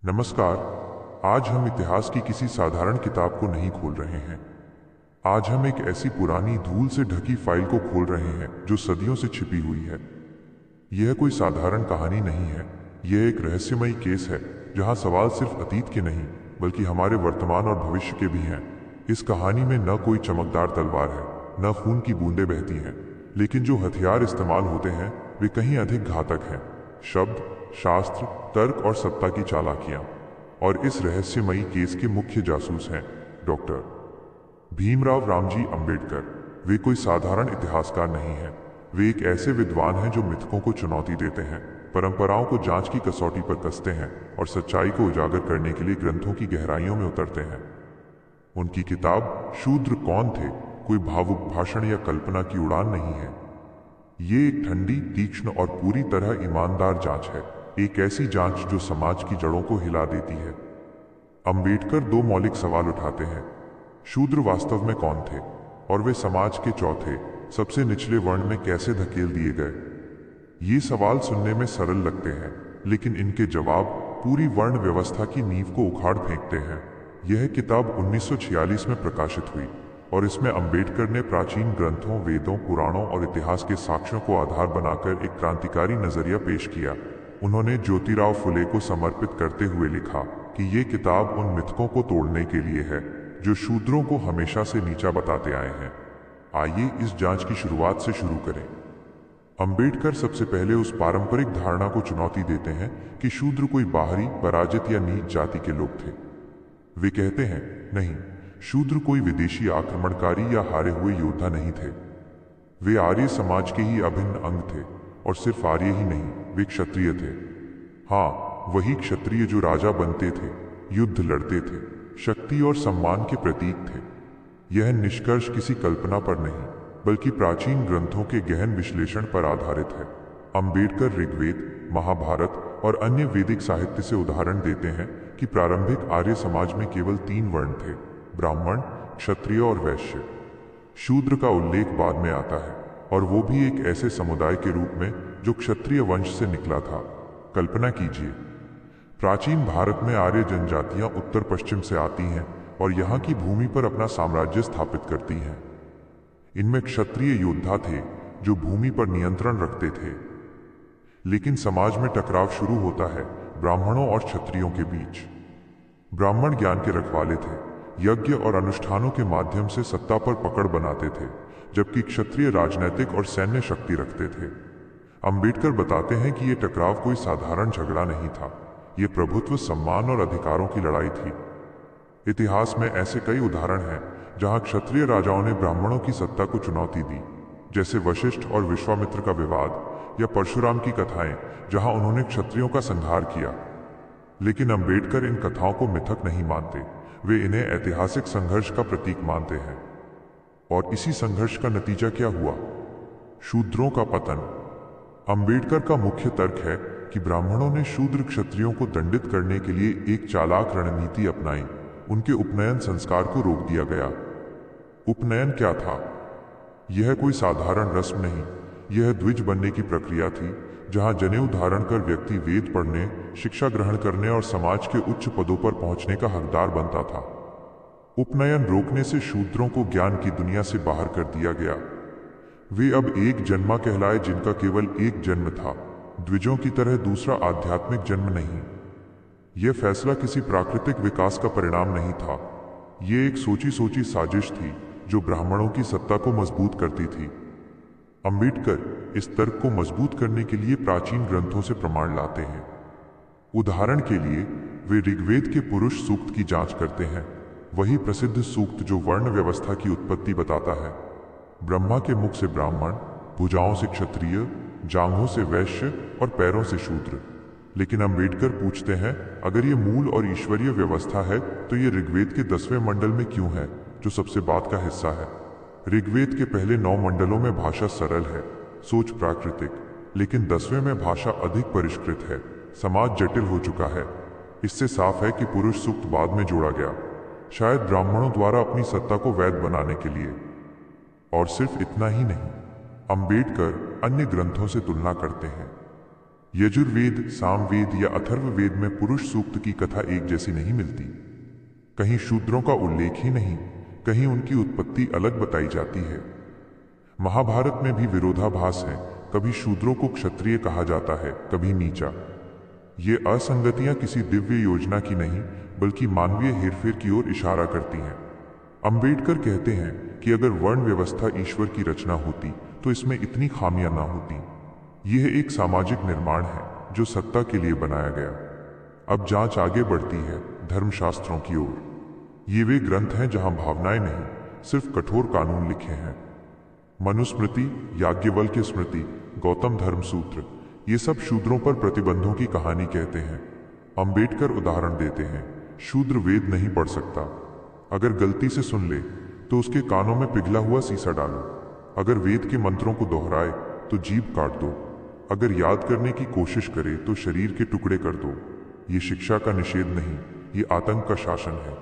नमस्कार। आज हम इतिहास की किसी साधारण किताब को नहीं खोल रहे हैं। आज हम एक ऐसी पुरानी धूल से ढकी फाइल को खोल रहे हैं जो सदियों से छिपी हुई है। यह कोई साधारण कहानी नहीं है, यह एक रहस्यमयी केस है जहां सवाल सिर्फ अतीत के नहीं बल्कि हमारे वर्तमान और भविष्य के भी हैं। इस कहानी में न कोई चमकदार तलवार है, न खून की बूंदें बहती हैं, लेकिन जो हथियार इस्तेमाल होते हैं वे कहीं अधिक घातक हैं। शब्द, शास्त्र, तर्क और सत्ता की चालाकियां। और इस रहस्यमयी केस के मुख्य जासूस हैं डॉक्टर भीमराव रामजी अंबेडकर। वे कोई साधारण इतिहासकार नहीं हैं। वे एक ऐसे विद्वान हैं जो मिथकों को चुनौती देते हैं, परंपराओं को जांच की कसौटी पर कसते हैं और सच्चाई को उजागर करने के लिए ग्रंथों की गहराइयों में उतरते हैं। उनकी किताब शूद्र कौन थे कोई भावुक भाषण या कल्पना की उड़ान नहीं है। ये एक ठंडी, तीक्ष्ण और पूरी तरह ईमानदार जांच है, एक ऐसी जांच जो समाज की जड़ों को हिला देती है। अंबेडकर दो मौलिक सवाल उठाते हैं। शूद्र वास्तव में कौन थे और वे समाज के चौथे, सबसे निचले वर्ण में कैसे धकेल दिए गए। ये सवाल सुनने में सरल लगते हैं, लेकिन इनके जवाब पूरी वर्ण व्यवस्था की नींव को उखाड़ फेंकते हैं। यह किताब 1946 में प्रकाशित हुई और इसमें अंबेडकर ने प्राचीन ग्रंथों, वेदों, पुराणों और इतिहास के साक्ष्यों को आधार बनाकर एक क्रांतिकारी नजरिया पेश किया। उन्होंने ज्योतिराव फुले को समर्पित करते हुए लिखा कि ये किताब उन मिथकों को तोड़ने के लिए है जो शूद्रों को हमेशा से नीचा बताते आए हैं। आइए इस जांच की शुरुआत से शुरू करें। अंबेडकर सबसे पहले उस पारंपरिक धारणा को चुनौती देते हैं कि शूद्र कोई बाहरी, पराजित या नीच जाति के लोग थे। वे कहते हैं, नहीं, शूद्र कोई विदेशी आक्रमणकारी या हारे हुए योद्धा नहीं थे। वे आर्य समाज के ही अभिन्न अंग थे, और सिर्फ आर्य ही नहीं, वे क्षत्रिय थे। हाँ, वही क्षत्रिय जो राजा बनते थे, युद्ध लड़ते थे, शक्ति और सम्मान के प्रतीक थे। यह निष्कर्ष किसी कल्पना पर नहीं बल्कि प्राचीन ग्रंथों के गहन विश्लेषण पर आधारित है। अंबेडकर ऋग्वेद, महाभारत और अन्य वैदिक साहित्य से उदाहरण देते हैं कि प्रारंभिक आर्य समाज में केवल 3 वर्ण थे, ब्राह्मण, क्षत्रिय और वैश्य। शूद्र का उल्लेख बाद में आता है, और वो भी एक ऐसे समुदाय के रूप में जो क्षत्रिय वंश से निकला था। कल्पना कीजिए, प्राचीन भारत में आर्य जनजातियां उत्तर पश्चिम से आती हैं और यहाँ की भूमि पर अपना साम्राज्य स्थापित करती हैं। इनमें क्षत्रिय योद्धा थे जो भूमि पर नियंत्रण रखते थे। लेकिन समाज में टकराव शुरू होता है ब्राह्मणों और क्षत्रियों के बीच। ब्राह्मण ज्ञान के रखवाले थे, यज्ञ और अनुष्ठानों के माध्यम से सत्ता पर पकड़ बनाते थे, जबकि क्षत्रिय राजनैतिक और सैन्य शक्ति रखते थे। अंबेडकर बताते हैं कि यह टकराव कोई साधारण झगड़ा नहीं था, ये प्रभुत्व, सम्मान और अधिकारों की लड़ाई थी। इतिहास में ऐसे कई उदाहरण हैं जहां क्षत्रिय राजाओं ने ब्राह्मणों की सत्ता को चुनौती दी, जैसे वशिष्ठ और विश्वामित्र का विवाद या परशुराम की कथाएं जहां उन्होंने क्षत्रियों का संहार किया। लेकिन अंबेडकर इन कथाओं को मिथक नहीं मानते, वे इन्हें ऐतिहासिक संघर्ष का प्रतीक मानते हैं। और इसी संघर्ष का नतीजा क्या हुआ? शूद्रों का पतन। अंबेडकर का मुख्य तर्क है कि ब्राह्मणों ने शूद्र क्षत्रियों को दंडित करने के लिए एक चालाक रणनीति अपनाई। उनके उपनयन संस्कार को रोक दिया गया। उपनयन क्या था? यह कोई साधारण रस्म नहीं, यह द्विज बनने की प्रक्रिया थी, जहां जनेऊ धारण कर व्यक्ति वेद पढ़ने, शिक्षा ग्रहण करने और समाज के उच्च पदों पर पहुंचने का हकदार बनता था। उपनयन रोकने से शूद्रों को ज्ञान की दुनिया से बाहर कर दिया गया। वे अब एक जन्मा कहलाए जिनका केवल एक जन्म था, द्विजों की तरह दूसरा आध्यात्मिक जन्म नहीं। यह फैसला किसी प्राकृतिक विकास का परिणाम नहीं था, यह एक सोची सोची साजिश थी जो ब्राह्मणों की सत्ता को मजबूत करती थी। अंबेडकर इस तर्क को मजबूत करने के लिए प्राचीन ग्रंथों से प्रमाण लाते हैं। उदाहरण के लिए वे ऋग्वेद के पुरुष सूक्त की जांच करते हैं, वही प्रसिद्ध सूक्त जो वर्ण व्यवस्था की उत्पत्ति बताता है। ब्रह्मा के मुख से ब्राह्मण, भुजाओं से क्षत्रिय, जांघों से वैश्य और पैरों से शूद्र। लेकिन अंबेडकर पूछते हैं, अगर ये मूल और ईश्वरीय व्यवस्था है तो ये ऋग्वेद के 10वें मंडल में क्यों है, जो सबसे बाद का हिस्सा है? ऋग्वेद के पहले 9 मंडलों में भाषा सरल है, सोच प्राकृतिक, लेकिन 10वें में भाषा अधिक परिष्कृत है, समाज जटिल हो चुका है। इससे साफ है कि पुरुष सूक्त बाद में जोड़ा गया, शायद ब्राह्मणों द्वारा अपनी सत्ता को वैध बनाने के लिए। और सिर्फ इतना ही नहीं, अंबेडकर अन्य ग्रंथों से तुलना करते हैं। यजुर्वेद, सामवेद या अथर्ववेद में पुरुष सूक्त की कथा एक जैसी नहीं मिलती। कहीं शूद्रों का उल्लेख ही नहीं, कहीं उनकी उत्पत्ति अलग बताई जाती है। महाभारत में भी विरोधाभास है, कभी शूद्रों को क्षत्रिय कहा जाता है, कभी नीचा। ये असंगतियां किसी दिव्य योजना की नहीं, बल्कि मानवीय हेरफेर की ओर इशारा करती हैं। अंबेडकर कहते हैं कि अगर वर्ण व्यवस्था ईश्वर की रचना होती तो इसमें इतनी खामियां ना होती। यह एक सामाजिक निर्माण है जो सत्ता के लिए बनाया गया। अब जांच आगे बढ़ती है धर्मशास्त्रों की ओर। ये वे ग्रंथ हैं जहां भावनाएं नहीं, सिर्फ कठोर कानून लिखे हैं। मनुस्मृति, याज्ञवल्क्य स्मृति, गौतम धर्म सूत्र, ये सब शूद्रों पर प्रतिबंधों की कहानी कहते हैं। अंबेडकर उदाहरण देते हैं, शूद्र वेद नहीं पढ़ सकता। अगर गलती से सुन ले तो उसके कानों में पिघला हुआ सीसा डालो। अगर वेद के मंत्रों को दोहराए तो जीभ काट दो। अगर याद करने की कोशिश करे तो शरीर के टुकड़े कर दो। ये शिक्षा का निषेध नहीं, ये आतंक का शासन है।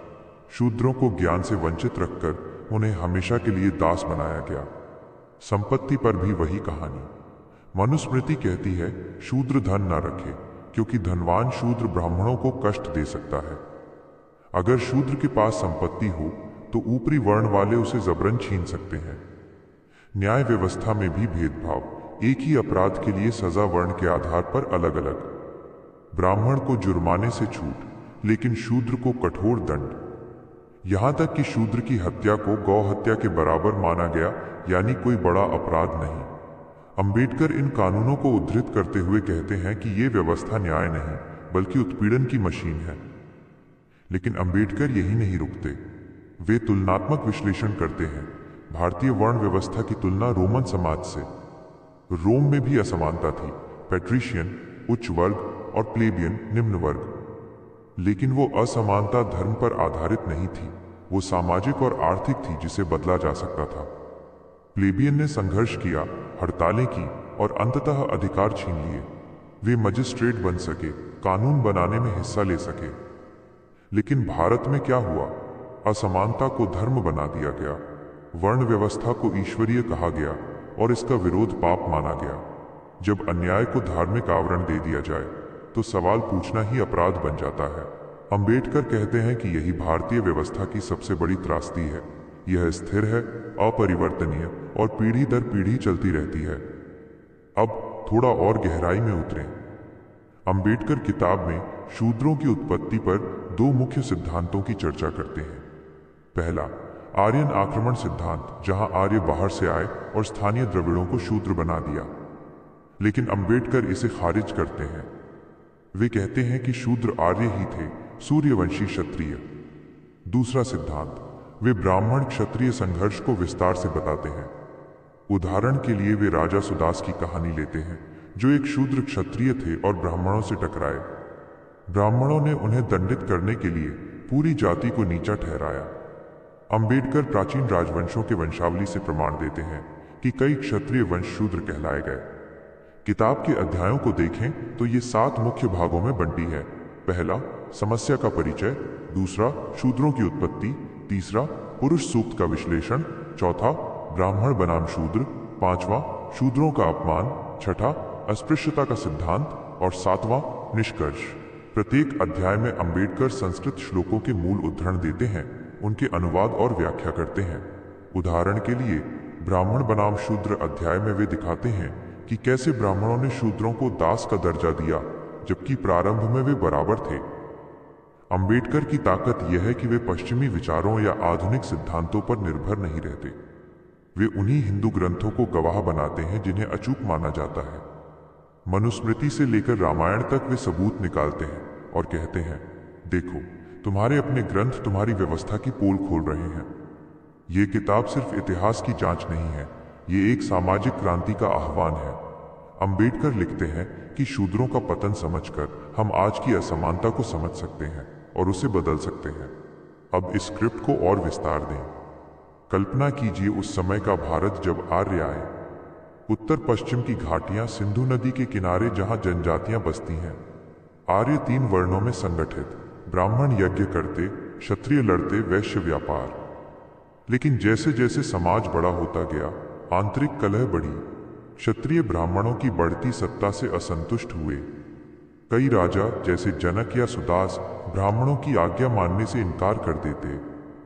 शूद्रों को ज्ञान से वंचित रखकर उन्हें हमेशा के लिए दास बनाया गया। संपत्ति पर भी वही कहानी। मनुस्मृति कहती है, शूद्र धन न रखे, क्योंकि धनवान शूद्र ब्राह्मणों को कष्ट दे सकता है। अगर शूद्र के पास संपत्ति हो तो ऊपरी वर्ण वाले उसे जबरन छीन सकते हैं। न्याय व्यवस्था में भी भेदभाव, एक ही अपराध के लिए सजा वर्ण के आधार पर अलग अलग। ब्राह्मण को जुर्माने से छूट, लेकिन शूद्र को कठोर दंड। यहां तक कि शूद्र की हत्या को गौ हत्या के बराबर माना गया, यानी कोई बड़ा अपराध नहीं। अंबेडकर इन कानूनों को उद्धृत करते हुए कहते हैं कि ये व्यवस्था न्याय नहीं, बल्कि उत्पीड़न की मशीन है। लेकिन अंबेडकर यही नहीं रुकते। वे तुलनात्मक विश्लेषण करते हैं। भारतीय वर्ण व्यवस्था की तुलना रोमन समाज से। रोम में भी असमानता थी, पैट्रिशियन उच्च वर्ग और प्लेबियन निम्न वर्ग। लेकिन वो असमानता धर्म पर आधारित नहीं थी, वो सामाजिक और आर्थिक थी जिसे बदला जा सकता था। प्लेबियन ने संघर्ष किया, हड़तालें की और अंततः अधिकार छीन लिए। वे मजिस्ट्रेट बन सके, कानून बनाने में हिस्सा ले सके। लेकिन भारत में क्या हुआ? असमानता को धर्म बना दिया गया, वर्ण व्यवस्था को ईश्वरीय कहा गया और इसका विरोध पाप माना गया। जब अन्याय को धार्मिक आवरण दे दिया जाए तो सवाल पूछना ही अपराध बन जाता है। अंबेडकर कहते हैं कि यही भारतीय व्यवस्था की सबसे बड़ी त्रासदी है। यह स्थिर है, अपरिवर्तनीय और पीढ़ी दर पीढ़ी चलती रहती है। अब थोड़ा और गहराई में उतरें। अंबेडकर किताब में शूद्रों की उत्पत्ति पर दो मुख्य सिद्धांतों की चर्चा करते हैं। पहला, आर्यन आक्रमण सिद्धांत, जहां आर्य बाहर से आए और स्थानीय द्रविड़ों को शूद्र बना दिया। लेकिन अंबेडकर इसे खारिज करते हैं। वे कहते हैं कि शूद्र आर्य ही थे, सूर्यवंशी क्षत्रिय। दूसरा सिद्धांत, वे ब्राह्मण क्षत्रिय संघर्ष को विस्तार से बताते हैं। उदाहरण के लिए वे राजा सुदास की कहानी लेते हैं, जो एक शूद्र क्षत्रिय थे और ब्राह्मणों से टकराए। ब्राह्मणों ने उन्हें दंडित करने के लिए पूरी जाति को नीचा ठहराया। अंबेडकर प्राचीन राजवंशों के वंशावली से प्रमाण देते हैं कि कई क्षत्रिय वंश शूद्र कहलाए गए। किताब के अध्यायों को देखें तो ये 7 मुख्य भागों में बंटी है। पहला, समस्या का परिचय। दूसरा, शूद्रों की उत्पत्ति। तीसरा, पुरुष सूक्त का विश्लेषण। चौथा, ब्राह्मण बनाम शूद्र। पांचवा, शूद्रों का अपमान। छठा, अस्पृश्यता का सिद्धांत। और सातवां, निष्कर्ष। प्रत्येक अध्याय में अंबेडकर संस्कृत श्लोकों के मूल उद्धरण देते हैं, उनके अनुवाद और व्याख्या करते हैं। उदाहरण के लिए, ब्राह्मण बनाम शूद्र अध्याय में वे दिखाते हैं कि कैसे ब्राह्मणों ने शूद्रों को दास का दर्जा दिया, जबकि प्रारंभ में वे बराबर थे। अंबेडकर की ताकत यह है कि वे पश्चिमी विचारों या आधुनिक सिद्धांतों पर निर्भर नहीं रहते। वे उन्हीं हिंदू ग्रंथों को गवाह बनाते हैं जिन्हें अचूक माना जाता है। मनुस्मृति से लेकर रामायण तक वे सबूत निकालते हैं और कहते हैं, देखो, तुम्हारे अपने ग्रंथ तुम्हारी व्यवस्था की पोल खोल रहे हैं। ये किताब सिर्फ इतिहास की जांच नहीं है, ये एक सामाजिक क्रांति का आह्वान है। अंबेडकर लिखते हैं कि शूद्रों का पतन समझकर हम आज की असमानता को समझ सकते हैं और उसे बदल सकते हैं। अब इस स्क्रिप्ट को और विस्तार दें। कल्पना कीजिए उस समय का भारत जब आर्य आए। उत्तर पश्चिम की घाटियां, सिंधु नदी के किनारे जहां जनजातियां बसती हैं। आर्य 3 वर्णों में संगठित, ब्राह्मण यज्ञ करते, क्षत्रिय लड़ते, वैश्य व्यापार। लेकिन जैसे जैसे समाज बड़ा होता गया, आंतरिक कलह बढ़ी। क्षत्रिय ब्राह्मणों की बढ़ती सत्ता से असंतुष्ट हुए। कई राजा जैसे जनक या सुदास ब्राह्मणों की आज्ञा मानने से इनकार कर देते।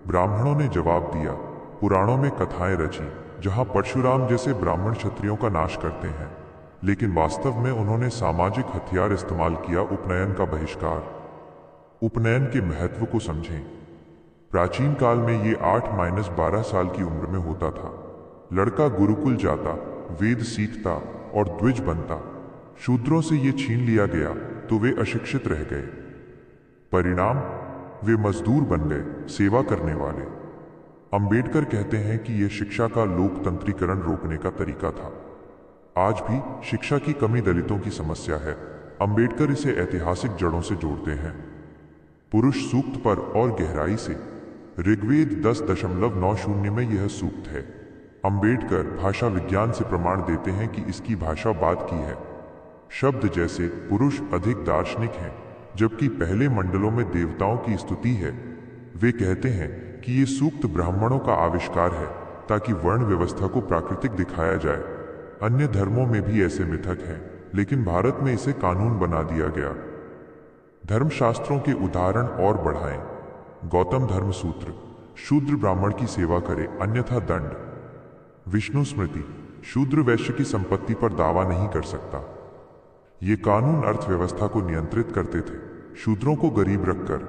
ब्राह्मणों ने जवाब दिया, पुराणों में कथाएं रची जहां परशुराम जैसे ब्राह्मण क्षत्रियों का नाश करते हैं, लेकिन वास्तव में उन्होंने सामाजिक हथियार इस्तेमाल किया, उपनयन का बहिष्कार। उपनयन के महत्व को समझें। प्राचीन काल में ये 8-12 साल की उम्र में होता था। लड़का गुरुकुल जाता, वेद सीखता और द्विज बनता। शूद्रों से ये छीन लिया गया तो वे अशिक्षित रह गए। परिणाम, वे मजदूर बन गए, सेवा करने वाले। अंबेडकर कहते हैं कि यह शिक्षा का लोकतंत्रीकरण रोकने का तरीका था। आज भी शिक्षा की कमी दलितों की समस्या है। अंबेडकर इसे ऐतिहासिक जड़ों से जोड़ते हैं। पुरुष सूक्त पर और गहराई से। ऋग्वेद 10.90 में यह सूक्त है। अंबेडकर भाषा विज्ञान से प्रमाण देते हैं कि इसकी भाषा बाद की है। शब्द जैसे पुरुष अधिक दार्शनिक हैं, जबकि पहले मंडलों में देवताओं की स्तुति है। वे कहते हैं कि ये सूक्त ब्राह्मणों का आविष्कार है ताकि वर्ण व्यवस्था को प्राकृतिक दिखाया जाए। अन्य धर्मों में भी ऐसे मिथक हैं, लेकिन भारत में इसे कानून बना दिया गया। धर्मशास्त्रों के उदाहरण और बढ़ाएं। गौतम धर्म सूत्र, शूद्र ब्राह्मण की सेवा करे अन्यथा दंड। विष्णु स्मृति, शूद्र वैश्य की संपत्ति पर दावा नहीं कर सकता। ये कानून अर्थव्यवस्था को नियंत्रित करते थे, शूद्रों को गरीब रखकर।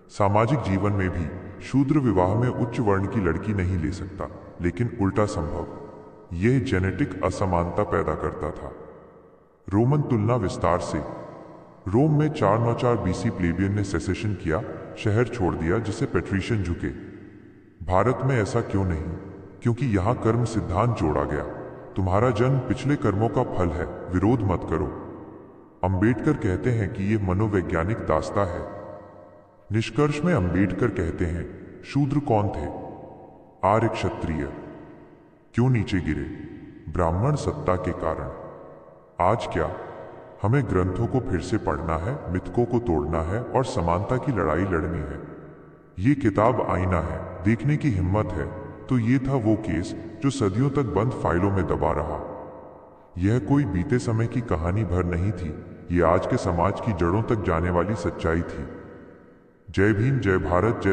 सामाजिक जीवन में भी शूद्र विवाह में उच्च वर्ण की लड़की नहीं ले सकता, लेकिन उल्टा संभव। यह जेनेटिक असमानता पैदा करता था। रोमन तुलना विस्तार से। रोम में 494 बीसी प्लेबियन ने सेसेशन किया, शहर छोड़ दिया जिसे पेट्रिशियन झुके। भारत में ऐसा क्यों नहीं? क्योंकि यहाँ कर्म सिद्धांत जोड़ा गया। तुम्हारा जन्म पिछले कर्मों का फल है, विरोध मत करो। अंबेडकर कहते हैं कि यह मनोवैज्ञानिक दास्ता है। निष्कर्ष में अंबेडकर कहते हैं, शूद्र कौन थे? आर्य क्षत्रिय। क्यों नीचे गिरे? ब्राह्मण सत्ता के कारण। आज क्या? हमें ग्रंथों को फिर से पढ़ना है, मिथकों को तोड़ना है और समानता की लड़ाई लड़नी है। ये किताब आईना है, देखने की हिम्मत है तो ये था वो केस जो सदियों तक बंद फाइलों में दबा रहा। यह कोई बीते समय की कहानी भर नहीं थी, ये आज के समाज की जड़ों तक जाने वाली सच्चाई थी। जय भीम, जय भारत, जय